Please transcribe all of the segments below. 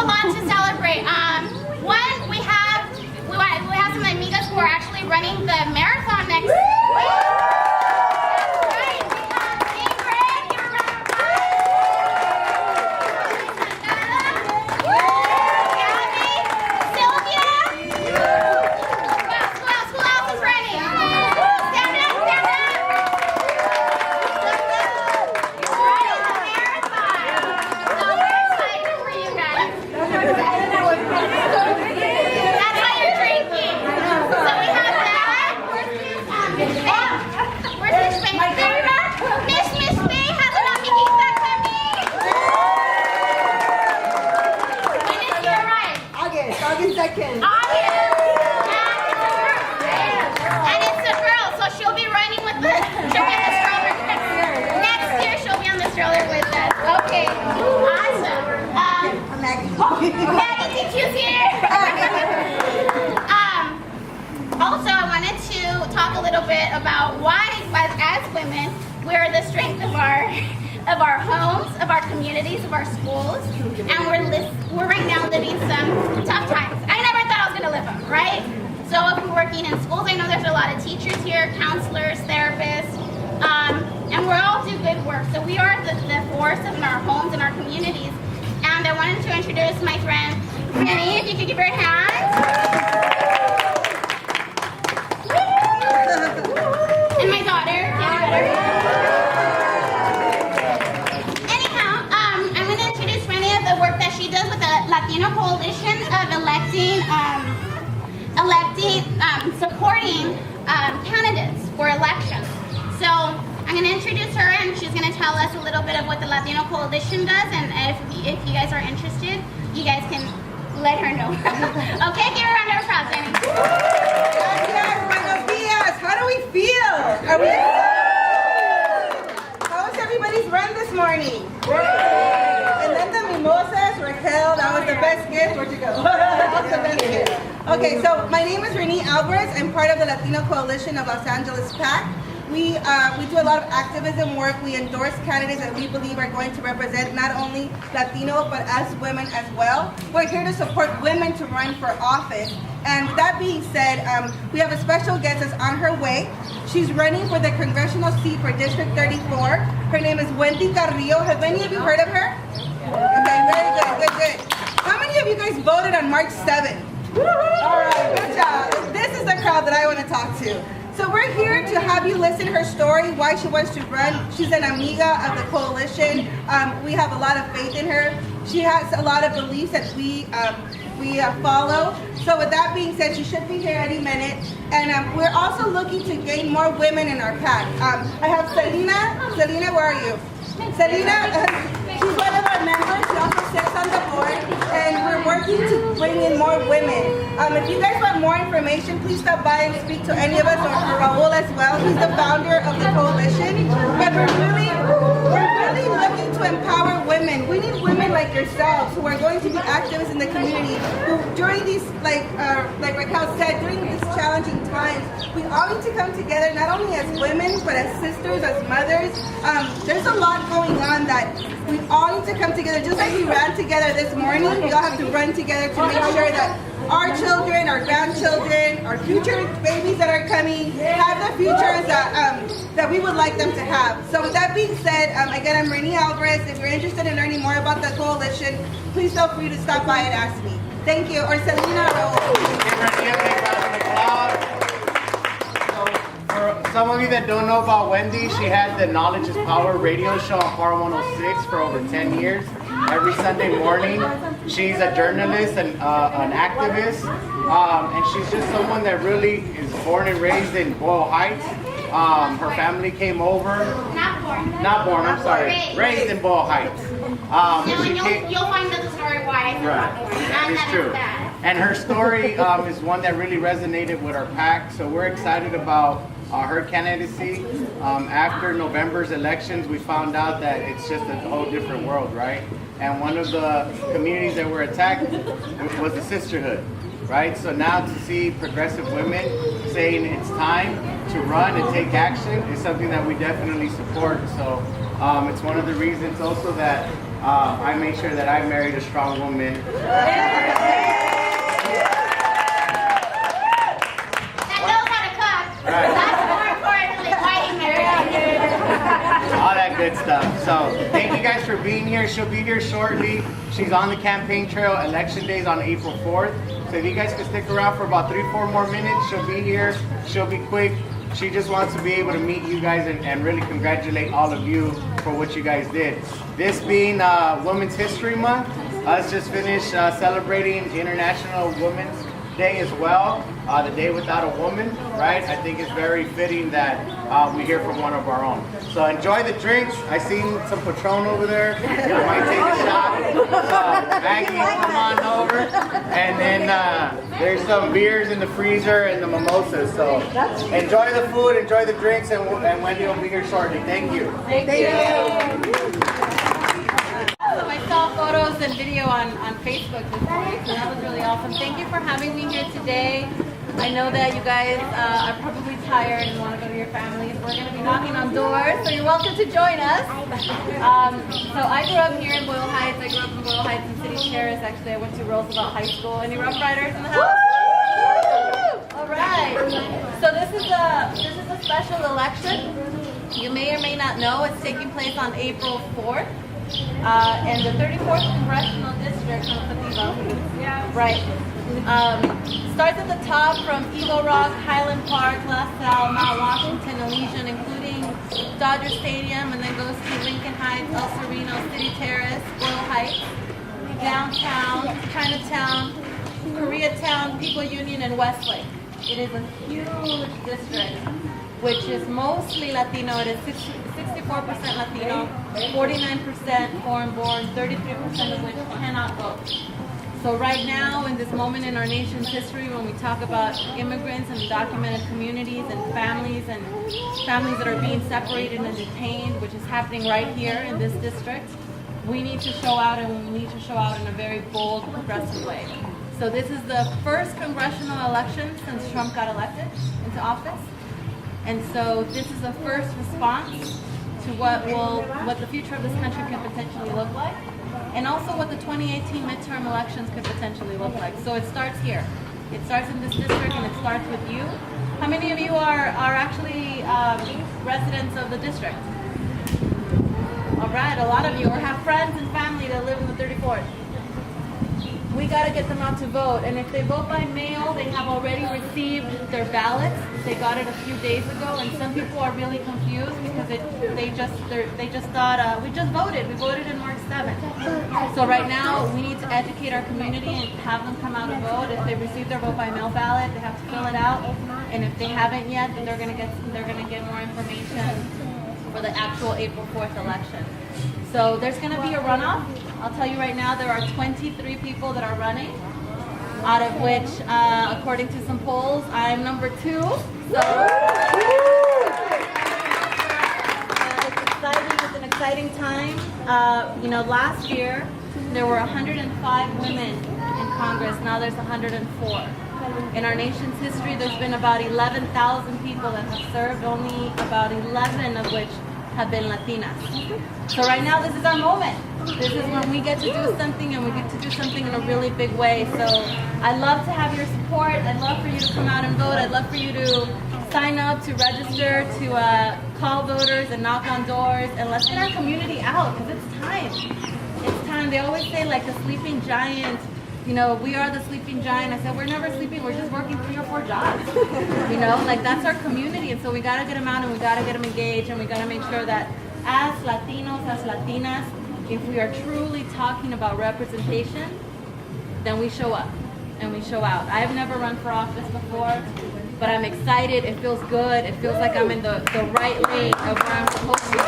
lot to celebrate. One, we have some amigas who are actually running the marathon next week. Also, I wanted to talk a little bit about why, as women, we're the strength of our homes, of our communities, of our schools, and we're right now living some tough times. I never thought I was going to live them, right? So if we're working in schools, I know there's a lot of teachers here, counselors, therapists, and we all do good work. So we are the force in our homes and our communities. And I wanted to introduce my friend, Penny, if you could give her a hand. And my daughter, Anyhow, I'm going to introduce Rennie of the work that she does with the Latino Coalition of supporting candidates for elections. So I'm going to introduce her, and she's going to tell us a little bit of what the Latino Coalition does, and if you guys are interested, you guys can let her know. Okay, give her a round of applause, Penny. Buenos dias. How do we feel? Are we excited? How was everybody's run this morning? And then the mimosas, Raquel, that was the best gift. Where'd you go? That was the best gift. Okay, so my name is Renee Alvarez. I'm part of the Latino Coalition of Los Angeles PAC. We do a lot of activism work. We endorse candidates that we believe are going to represent not only Latino, but as women as well. We're here to support women to run for office. And with that being said, we have a special guest that's on her way. She's running for the congressional seat for District 34. Her name is Wendy Carrillo. Have any of you heard of her? Okay, very good. How many of you guys voted on March 7th? All right, good job. This is the crowd that I want to talk to. So we're here to have you listen to her story, why she wants to run. She's an amiga of the coalition. We have a lot of faith in her. She has a lot of beliefs that we follow. So with that being said, she should be here any minute. And we're also looking to gain more women in our PAC. I have Selena. Selena, where are you? Selena, she's one of our members. She also sits on the board. And we're working to bring in more women. If you guys want more information, please stop by and speak to any of us, or Raul as well. He's the founder of the coalition. But we're really looking to empower women. We need women like yourselves who are going to be activists in the community, who during these, like Raquel said, during these challenging times, we all need to come together, not only as women, but as sisters, as mothers. There's a lot going on that we all need to come together. Just like we ran together this morning, we all have to run together to make sure that our children, our grandchildren, our future babies that are coming have the futures that we would like them to have. So with that being said, again, I'm Renee Alvarez. If you're interested in learning more about the coalition, please feel free to stop by and ask me. Thank you. Or Selena. For some of you that don't know about Wendy, she had the Knowledge is Power radio show on Power 106 for over 10 years. Every Sunday morning, she's a journalist and an activist, and she's just someone that really is born and raised in Boyle Heights. Her family came over. Raised in Boyle Heights. You'll find out the story why. Right, it's true. And her story is one that really resonated with our PAC, so we're excited about her candidacy. After November's elections, we found out that it's just a whole different world, right? And one of the communities that were attacked was the sisterhood, right? So now to see progressive women saying it's time to run and take action is something that we definitely support. So it's one of the reasons also that I made sure that I married a strong woman. That knows how to cook. Right. That's more importantly why he married you. All that good stuff. So thank you guys for being here. She'll be here shortly. She's on the campaign trail. Election day is on April 4th. So if you guys can stick around for about 3-4 more minutes, she'll be here. She'll be quick. She just wants to be able to meet you guys and really congratulate all of you for what you guys did. This being Women's History Month, us just finished celebrating International Women's Day as well, the day without a woman, right? I think it's very fitting that we hear from one of our own. So enjoy the drinks. I seen some Patron over there. I might take a shot. Maggie, come on over. And then there's some beers in the freezer and the mimosas. So enjoy the food, enjoy the drinks, and Wendy will be here shortly. Thank you. Thank you. So I saw photos and video on Facebook this week, so that was really awesome. Thank you for having me here today. I know that you guys are probably tired and want to go to your families. We're going to be knocking on doors, so you're welcome to join us. So I grew up here in Boyle Heights. I grew up in Boyle Heights and City Terrace. Actually, I went to Roosevelt High School. Any Rough Riders in the house? All right. So this is a special election. You may or may not know it's taking place on April 4th. And the 34th Congressional District, right, starts at the top from Eagle Rock, Highland Park, La Salle, Mount Washington, Elysian, including Dodger Stadium, and then goes to Lincoln Heights, El Sereno, City Terrace, Boyle Heights, downtown, Chinatown, Koreatown, People Union, and Westlake. It is a huge district, which is mostly Latino. It is 64% Latino, 49% foreign-born, 33% of which cannot vote. So right now, in this moment in our nation's history, when we talk about immigrants and undocumented communities and families that are being separated and detained, which is happening right here in this district, we need to show out, and we need to show out in a very bold, progressive way. So this is the first congressional election since Trump got elected into office. And so this is a first response to what the future of this country can potentially look like, and also what the 2018 midterm elections could potentially look like. So it starts here. It starts in this district, and it starts with you. How many of you are actually residents of the district? All right, a lot of you, or have friends and family that live in the 34th. We got to get them out to vote, and if they vote by mail, they have already received their ballots. They got it a few days ago, and some people are really confused because they just thought we just voted. We voted in March 7th. So right now we need to educate our community and have them come out and vote. If they receive their vote by mail ballot, they have to fill it out, and if they haven't yet, then they're gonna get more information for the actual April 4th election. So there's going to be a runoff. I'll tell you right now, there are 23 people that are running, out of which, according to some polls, I'm number 2. So it's an exciting time. Last year there were 105 women in Congress. Now there's 104. In our nation's history, there's been about 11,000 people that have served, only about 11 of which have been Latinas. So right now, this is our moment. This is when we get to do something, and we get to do something in a really big way. So I'd love to have your support. I'd love for you to come out and vote. I'd love for you to sign up, to register, to call voters and knock on doors, and let's get our community out, because it's time. It's time. They always say, like, the sleeping giant, we are the sleeping giant. I said, we're never sleeping, we're just working 3 or 4 jobs. Like, that's our community, and so we gotta get them out, and we gotta get them engaged, and we gotta make sure that as Latinos, as Latinas, if we are truly talking about representation, then we show up, and we show out. I've never run for office before, but I'm excited. It feels good. It feels like I'm in the right lane of where I'm supposed to be.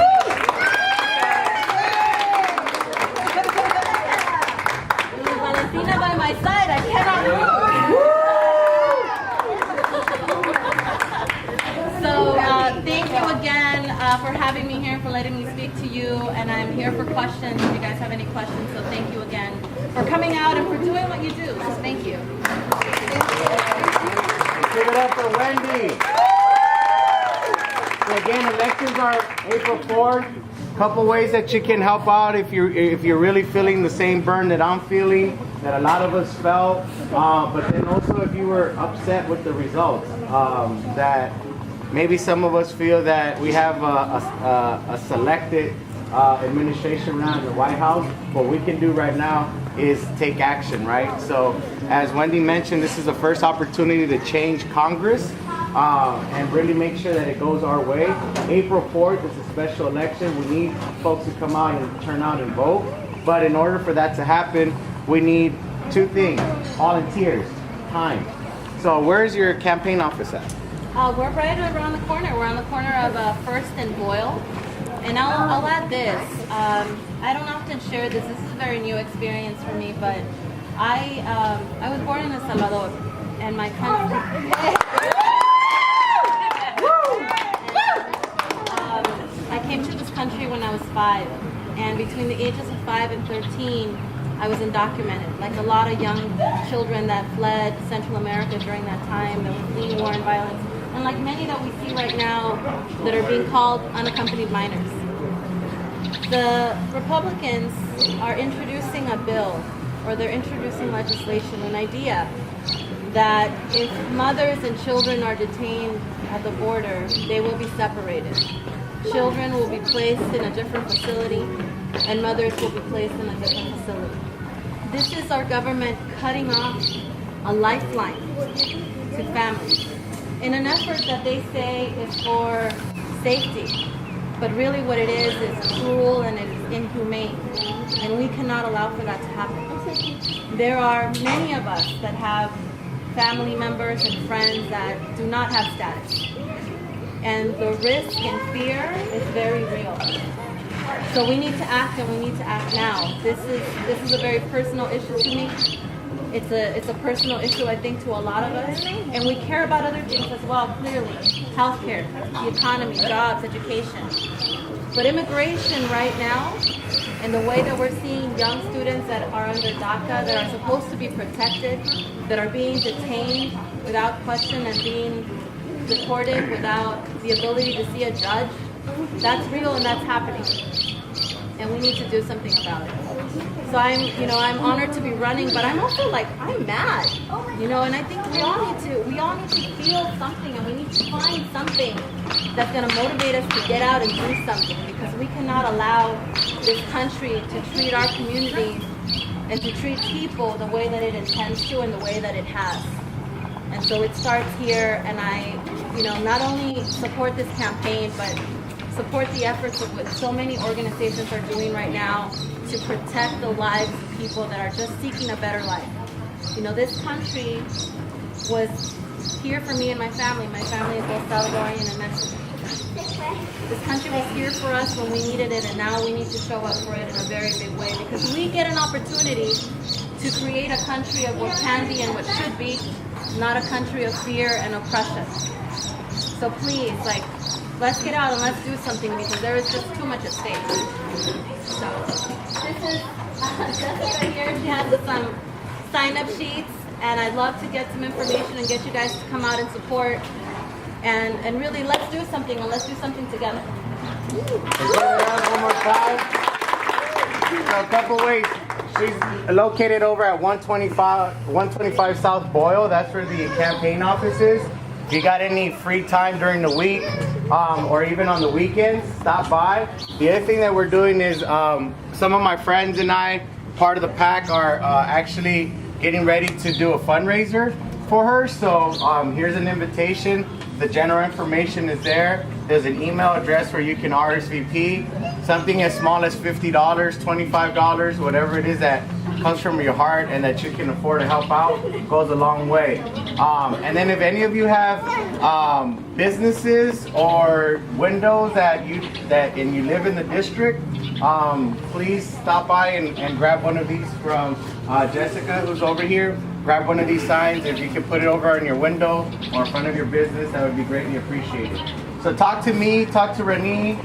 By my side, I cannot move. So thank you again for having me here, for letting me speak to you, and I'm here for questions if you guys have any questions. So thank you again for coming out and for doing what you do. So thank you. Give it up for Wendy. So again, elections are April 4th. Couple ways that you can help out if you're really feeling the same burn that I'm feeling, that a lot of us felt, but then also if you were upset with the results, that maybe some of us feel that we have a selected administration around the White House. What we can do right now is take action, right? So as Wendy mentioned, this is the first opportunity to change Congress and really make sure that it goes our way. April 4th is a special election. We need folks to come out and turn out and vote. But in order for that to happen, we need two things: volunteers, time. So where's your campaign office at? We're right around the corner. We're on the corner of 1st and Boyle. And I'll add this. I don't often share this. This is a very new experience for me, but I was born in El Salvador, and my country. I came to this country when I was 5, and between the ages of 5 and 13, I was undocumented, like a lot of young children that fled Central America during that time, that were fleeing war and violence, and like many that we see right now that are being called unaccompanied minors. The Republicans are introducing a bill, or they're introducing legislation, an idea that if mothers and children are detained at the border, they will be separated. Children will be placed in a different facility, and mothers will be placed in a different facility. This is our government cutting off a lifeline to families in an effort that they say is for safety. But really what it is cruel and it is inhumane. And we cannot allow for that to happen. There are many of us that have family members and friends that do not have status. And the risk and fear is very real. So we need to act, and we need to act now. This is a very personal issue to me. It's a personal issue, I think, to a lot of us. And we care about other things as well, clearly. Healthcare, the economy, jobs, education. But immigration right now, and the way that we're seeing young students that are under DACA, that are supposed to be protected, that are being detained without question and being deported without the ability to see a judge, that's real and that's happening. And we need to do something about it. So I'm honored to be running, but I'm also I'm mad, and I think we all need to feel something, and we need to find something that's going to motivate us to get out and do something, because we cannot allow this country to treat our communities and to treat people the way that it intends to and the way that it has. And so it starts here, and I, not only support this campaign, but support the efforts of what so many organizations are doing right now to protect the lives of people that are just seeking a better life. This country was here for me and my family. My family is both Salvadorian and Mexican. This country was here for us when we needed it, and now we need to show up for it in a very big way, because we get an opportunity to create a country of what can be and what should be, not a country of fear and oppression. So please, let's get out and let's do something, because there is just too much at stake. So this is Jessica here. She has some sign-up sheets, and I'd love to get some information and get you guys to come out and support. And really, let's do something, and let's do something together. Let's give it up one more time. So a couple ways. She's located over at 125 South Boyle. That's where the campaign office is. If you got any free time during the week, or even on the weekends, stop by. The other thing that we're doing is some of my friends and I, part of the PAC, are actually getting ready to do a fundraiser for her. So here's an invitation. The general information is there. There's an email address where you can RSVP. Something as small as $50, $25, whatever it is that comes from your heart and that you can afford to help out goes a long way. And then if any of you have businesses or windows and you live in the district, please stop by and grab one of these from Jessica, who's over here. Grab one of these signs. If you can put it over on your window or in front of your business, that would be greatly appreciated. So talk to me, talk to Renee,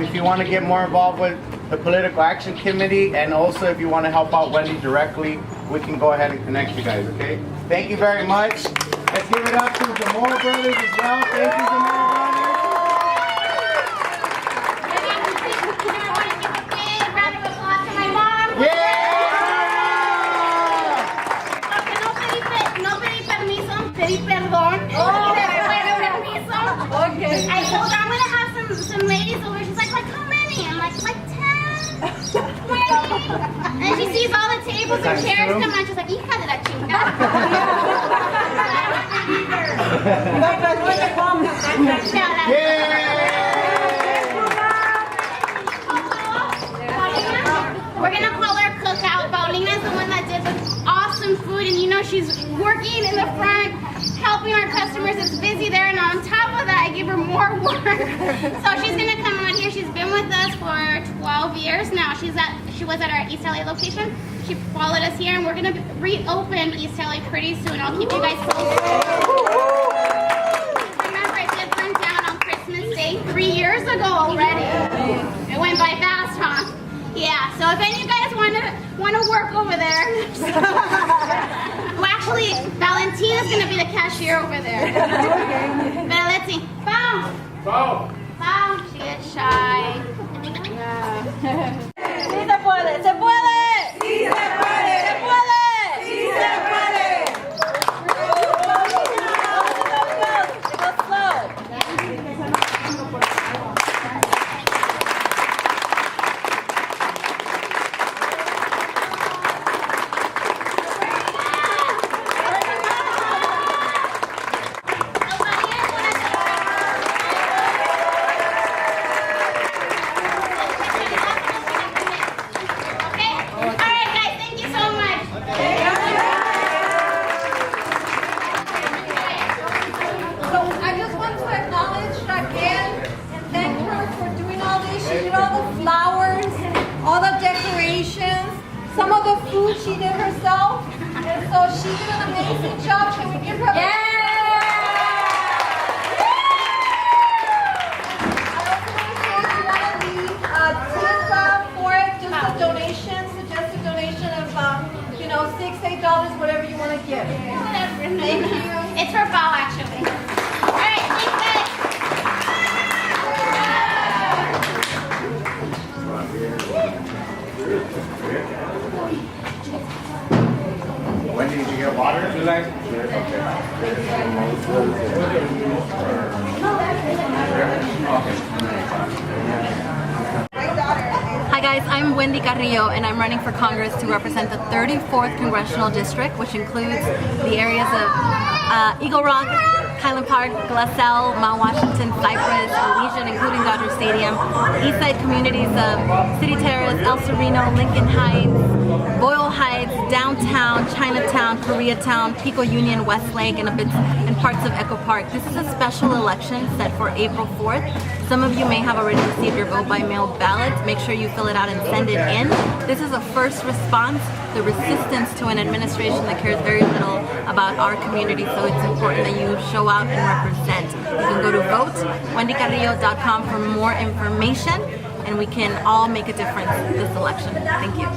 if you want to get more involved with the Political Action Committee, and also if you want to help out Wendy directly, we can go ahead and connect you guys, okay? Thank you very much. Let's give it up to the Zamora brothers as well. Thank you, Zamora brothers. tables and chairs come on. She's like, hija de la chingada. We're gonna call her Cookout. Paulina's the one that did the awesome food, and you know she's working in the front, helping our customers. It's busy there, and on top of that, I give her more work. So she's gonna come on here. She's been with us for 12 years now. She was at our East LA location. She followed us here, and we're gonna reopen East LA pretty soon. I'll keep you guys posted. Remember, it did burn down on Christmas Day 3 years ago already. It went by fast, huh? Yeah. So if any of you guys want to work over there, well, actually, Valentina's gonna be the cashier over there. But let's see. Bow. Bow. She gets shy. Sí se puede, se puede. Sí se puede, se puede. Sí se puede. Go slow. Some of the food she did herself, and so she did an amazing job. Can we give her a I also want to say if you want to leave a tip for it, just a donation, suggested donation of $6, $8, whatever you want to give. Thank you. It's for Bow, actually. All right, thanks, guys. Wendy, did you get water? Hi guys, I'm Wendy Carrillo and I'm running for Congress to represent the 34th Congressional District, which includes the areas of Eagle Rock, Highland Park, Glassell, Mount Washington, Cypress, Elysian, including Dodger Stadium, Eastside communities of City Terrace, El Sereno, Lincoln Heights, Boyle Heights, downtown, Chinatown, Koreatown, Pico Union, Westlake, and parts of Echo Park. This is a special election set for April 4th. Some of you may have already received your vote by mail ballot. Make sure you fill it out and send it in. This is a first response, the resistance to an administration that cares very little about our community, so it's important that you show out and represent. You can go to vote.wendycarrillo.com for more information, and we can all make a difference this election. Thank you.